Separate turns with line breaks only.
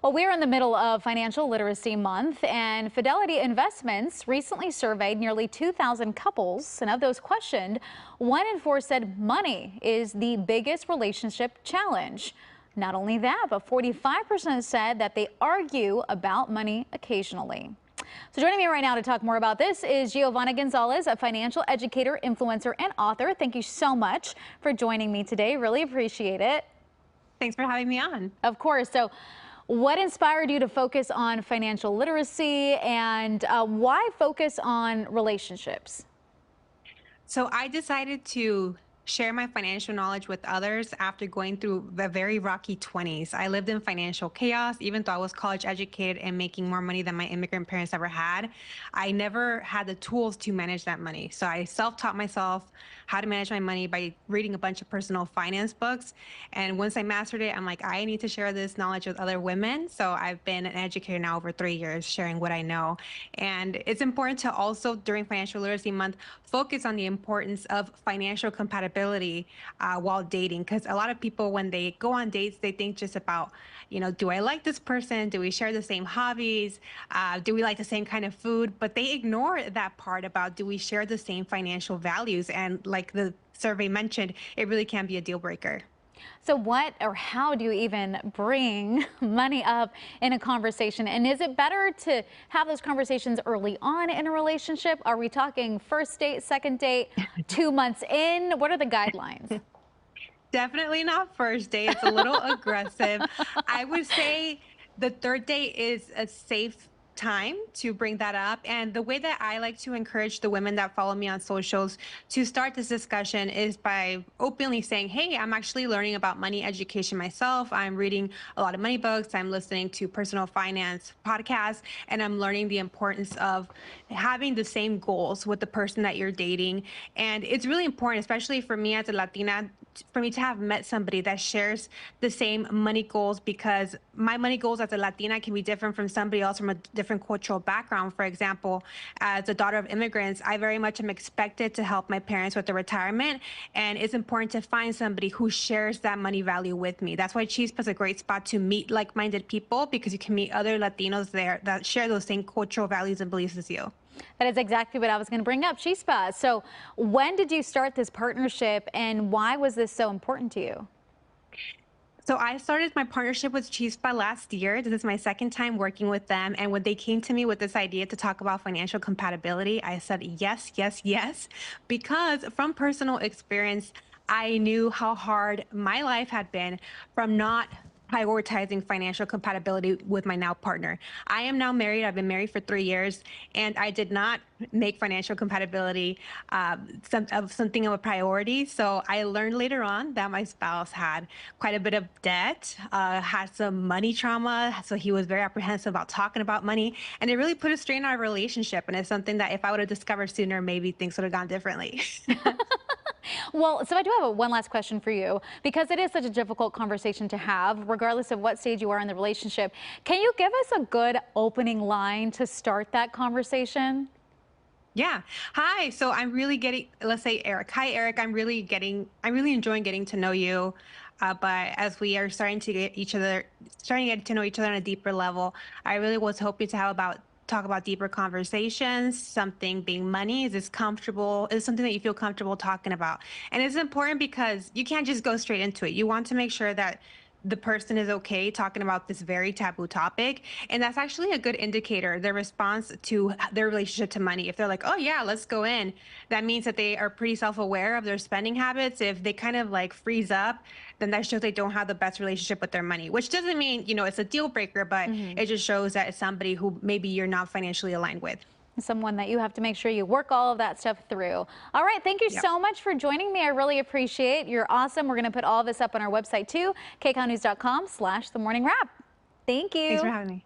Well, we're in the middle of Financial Literacy Month, and Fidelity Investments recently surveyed nearly 2,000 couples, and of those questioned, 1 in 4 said money is the biggest relationship challenge. Not only that, but 45% said that they argue about money occasionally. So joining me right now to talk more about this is Giovanna Gonzalez, a financial educator, influencer, and author. Thank you so much for joining me today. Really appreciate it.
Thanks for having me on.
Of course. So what inspired you to focus on financial literacy, and why focus on relationships?
So I decided to share my financial knowledge with others after going through the very rocky 20s. I lived in financial chaos, even though I was college educated and making more money than my immigrant parents ever had. I never had the tools to manage that money. So I self-taught myself how to manage my money by reading a bunch of personal finance books. And once I mastered it, I'm like, I need to share this knowledge with other women. So I've been an educator now over 3 years, sharing what I know. And it's important to also, during Financial Literacy Month, focus on the importance of financial compatibility while dating. Because a lot of people, when they go on dates, they think just about, do I like this person? Do we share the same hobbies? Do we like the same kind of food? But they ignore that part about, do we share the same financial values? And like the survey mentioned, it really can be a deal breaker.
So what or how do you even bring money up in a conversation? And is it better to have those conversations early on in a relationship? Are we talking first date, second date, 2 months in? What are the guidelines?
Definitely not first date. It's a little aggressive. I would say the third date is a safe time to bring that up. And the way that I like to encourage the women that follow me on socials to start this discussion is by openly saying, hey, I'm actually learning about money education myself. I'm reading a lot of money books. I'm listening to personal finance podcasts, and I'm learning the importance of having the same goals with the person that you're dating. And it's really important, especially for me as a Latina, for me to have met somebody that shares the same money goals, because my money goals as a Latina can be different from somebody else from a different cultural background. For example, as a daughter of immigrants, I very much am expected to help my parents with their retirement. And it's important to find somebody who shares that money value with me. That's why Chispa is a great spot to meet like-minded people, because you can meet other Latinos there that share those same cultural values and beliefs as you.
That is exactly what I was going to bring up, Chispa. So when did you start this partnership, and why was this so important to you?
So I started my partnership with Chispa last year. This is my second time working with them. And when they came to me with this idea to talk about financial compatibility, I said, yes, yes, yes, because from personal experience, I knew how hard my life had been from not prioritizing financial compatibility with my now partner. I am now married. I've been married for 3 years, and I did not make financial compatibility something of a priority. So I learned later on that my spouse had quite a bit of debt, had some money trauma. So he was very apprehensive about talking about money, and it really put a strain on our relationship. And it's something that if I would have discovered sooner, maybe things would have gone differently.
Well, so I do have one last question for you, because it is such a difficult conversation to have, regardless of what stage you are in the relationship. Can you give us a good opening line to start that conversation?
Yeah. Hi. So I'm really getting, let's say Eric. Hi, Eric. I'm really enjoying getting to know you. But as we are starting to get to know each other on a deeper level, I really was hoping to talk about deeper conversations, something being money. Is this comfortable? Is it something that you feel comfortable talking about? And it's important because you can't just go straight into it. You want to make sure that the person is okay talking about this very taboo topic. And that's actually a good indicator, their response to their relationship to money. If they're like, oh yeah, let's go in, that means that they are pretty self-aware of their spending habits. If they kind of like freeze up, then that shows they don't have the best relationship with their money, which doesn't mean, it's a deal breaker, but it just shows that it's somebody who maybe you're not financially aligned with.
Someone that you have to make sure you work all of that stuff through. All right, thank you so much for joining me. I really appreciate it. You're awesome. We're going to put all of this up on our website too, kcalnews.com/themorningwrap. Thank you.
Thanks for having me.